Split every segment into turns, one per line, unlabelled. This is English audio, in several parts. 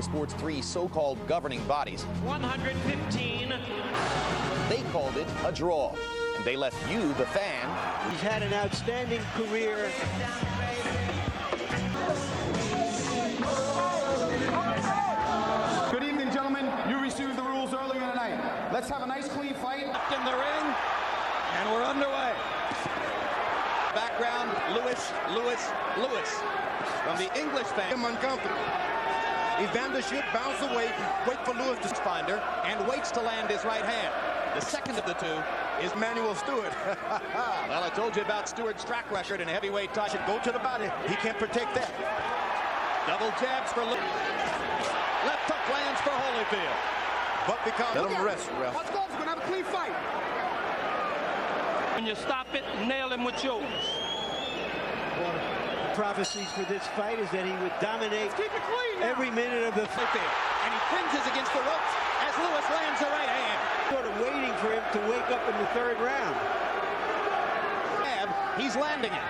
the sport's three so-called governing bodies.
115.
They called it a draw, and they left you, the fan.
He's had an outstanding career.
Good evening, gentlemen. You received the rules earlier tonight. Let's have a nice, clean fight.
Up in the ring, and we're underway. Background, Lewis. From the English fan.
Uncomfortable. Evander should bounce away, wait for Lewis to
finder, and waits to land his right hand. The second of the two
is Manuel Stewart.
Well, I told you about Stewart's track record in a heavyweight title.
Should go to the body. He can't protect that.
Double jabs for Lewis. Left hook lands for Holyfield.
But because let him rest, ref.
Let's go. We're going to have a clean fight.
When you stop it, nail him with yours.
Prophecies for this fight is that he would dominate every minute of the fight.
And he cringes against the ropes as Lewis lands the right hand.
Sort of waiting for him to wake up in the third round.
He's landing it.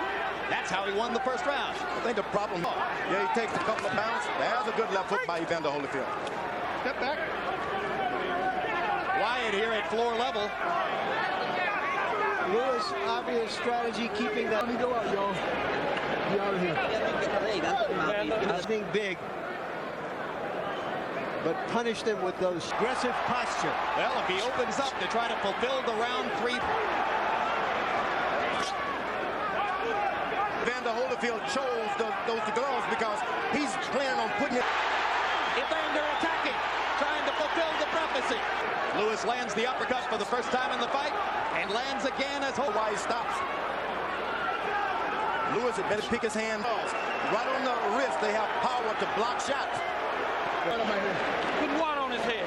That's how he won the first round.
I think the problem, yeah, he takes a couple of bounds. There's a good left hook by Evander Holyfield.
Step back.
Wyatt here at floor level.
Lewis, obvious strategy, keeping that.
Let me go out, y'all. Be out of here.
Nothing big, but punish them with those aggressive posture.
Well, if he opens up to try to fulfill the round three.
Evander Holyfield chose those gloves because he's planning on putting it.
Evander attacking, trying to fulfill the prophecy. Lewis lands the uppercut for the first time in the fight and lands again as
Why he stops. Lewis had better pick his hand. Right on the wrist, they have power to block shots.
Put water on his head.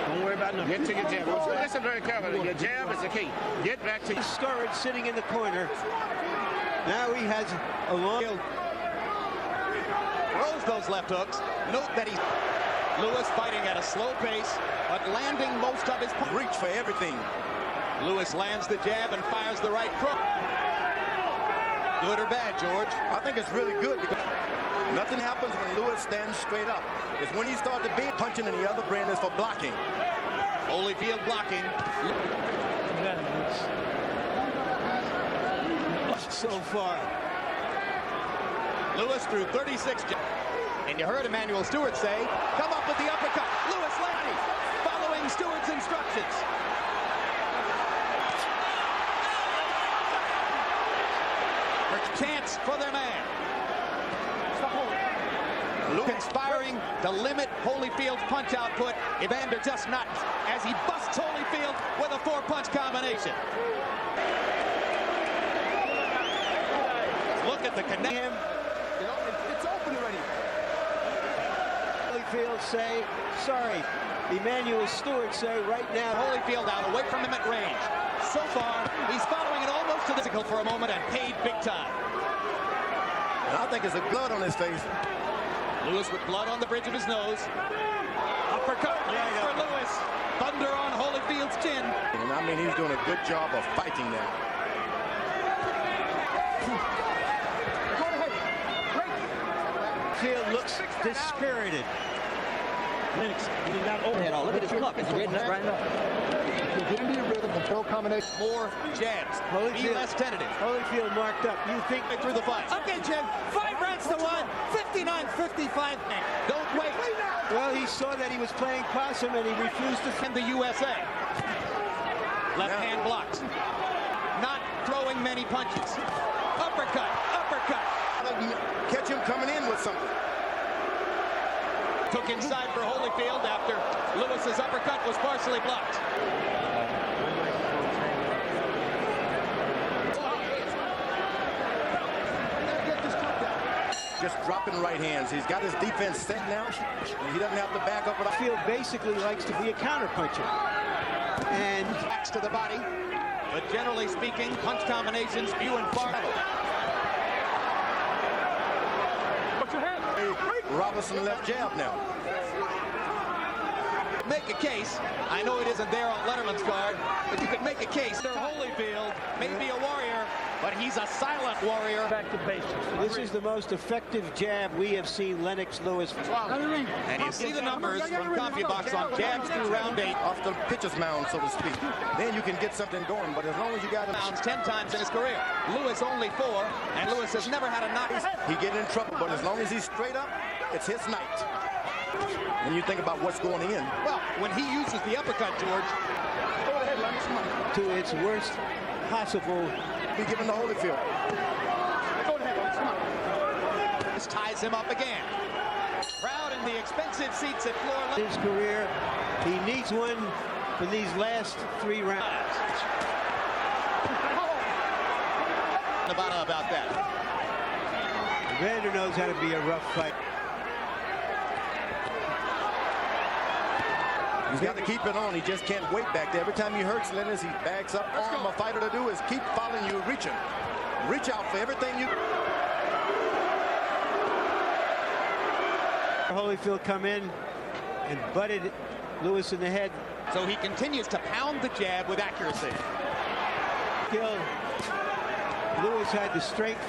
Don't worry about nothing.
Get to your jab. Listen very carefully. Your jab is the key. Get back to...
Sturridge sitting in the corner. Now he has a long...
Throws those left hooks. Note that he's... Lewis fighting at a slow pace, but landing most of his...
Reach for everything.
Lewis lands the jab and fires the right crook. Good or bad, George?
I think it's really good because nothing happens when Lewis stands straight up. It's when he starts to be punching and the other brand is for blocking.
Holyfield blocking.
So far.
Lewis threw 36. And you heard Emmanuel Stewart say, come up with the uppercut. Lewis landing, following Stewart's instructions. Chance for their man. Conspiring to limit Holyfield's punch output. Evander just not as he busts Holyfield with a four-punch combination. Look at the connection.
It's open already.
Holyfield say, sorry. Emmanuel Stewart say right now.
Holyfield out away from him at range. So far, he's following it almost to the physical for a moment and paid big time.
And I think it's a blood on his face.
Lewis with blood on the bridge of his nose. Uppercut for Lewis. Thunder on Holyfield's chin.
And I mean, he's doing a good job of fighting now.
Go ahead.
Field looks dispirited.
Lennox, he got overhead on. Look at his cup. It's red right now.
Get into your rhythm and throw combination.
More jabs. Be less tentative.
Holyfield marked up. You think
Through the fight. Okay, Jim. 5 rounds to 1. 59-55. Don't wait.
well, he saw that he was playing possum and he refused to
And the USA. Left hand blocks. Not throwing many punches. Uppercut.
Catch him coming in with something.
Took inside for Holyfield after Lewis's uppercut was partially blocked.
Just dropping right hands. He's got his defense set now. And he doesn't have to back up.
Field basically likes to be a counterpuncher. And
Backs to the body. But generally speaking, punch combinations few and far.
Robinson left jab now.
Make a case. I know it isn't there on Letterman's card, but you could make a case. Holyfield may be a warrior, but he's a silent warrior.
Back to basics.
This is the most effective jab we have seen Lennox Lewis.
And you see the numbers from CompuBox on jabs through round 8.
Off the pitcher's mound, so to speak. Then you can get something going, but as long as you got him.
10 times in his career. Lewis only 4, and Lewis has never had a knock.
He get in trouble, but as long as he's straight up, it's his night. And you think about what's going in.
Well, when he uses the uppercut, George,
To its worst possible.
Be given to Holyfield.
this ties him up again. Crowd in the expensive seats at floor level.
His career, he needs one for these last 3 rounds.
About that.
Evander knows how to be a rough fight.
He's got to keep it on. He just can't wait back there. Every time he hurts Lennox, he backs up. All a fighter to do is keep following you, reaching. Reach out for everything you...
Holyfield come in and butted Lewis in the head.
So he continues to pound the jab with accuracy.
Kill. Lewis had the strength,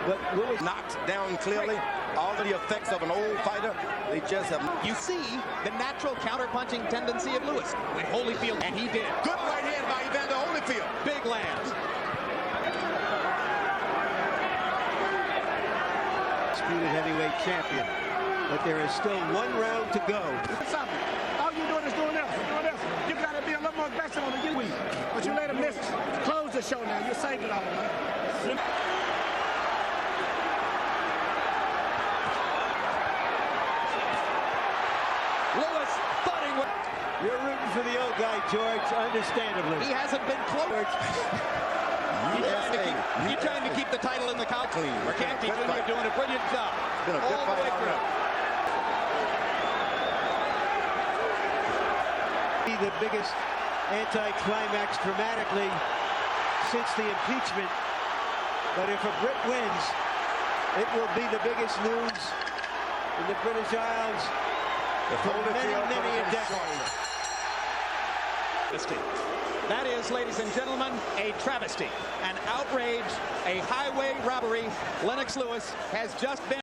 but Lewis
knocked down clearly. All of the effects of an old fighter, they just have...
You see the natural counter-punching tendency of Lewis with Holyfield, and he did.
Good right hand by Evander Holyfield.
Big lands.
Disputed heavyweight champion, but there is still 1 round to go.
All you doing is doing this. You got to be a little more aggressive on the week. But you let him miss. Close the show now. You saved it all, man.
Lewis butting with...
You're rooting for the old guy, George, understandably.
He hasn't been close. You're trying to keep the title in the couch. Or can't be doing, you're doing a brilliant job.
It's been a good fight all around.
The biggest anti-climax dramatically since the impeachment. But if a Brit wins, it will be the biggest news in the British Isles for many a decade.
That is, ladies and gentlemen, a travesty, an outrage, a highway robbery. Lennox Lewis has just been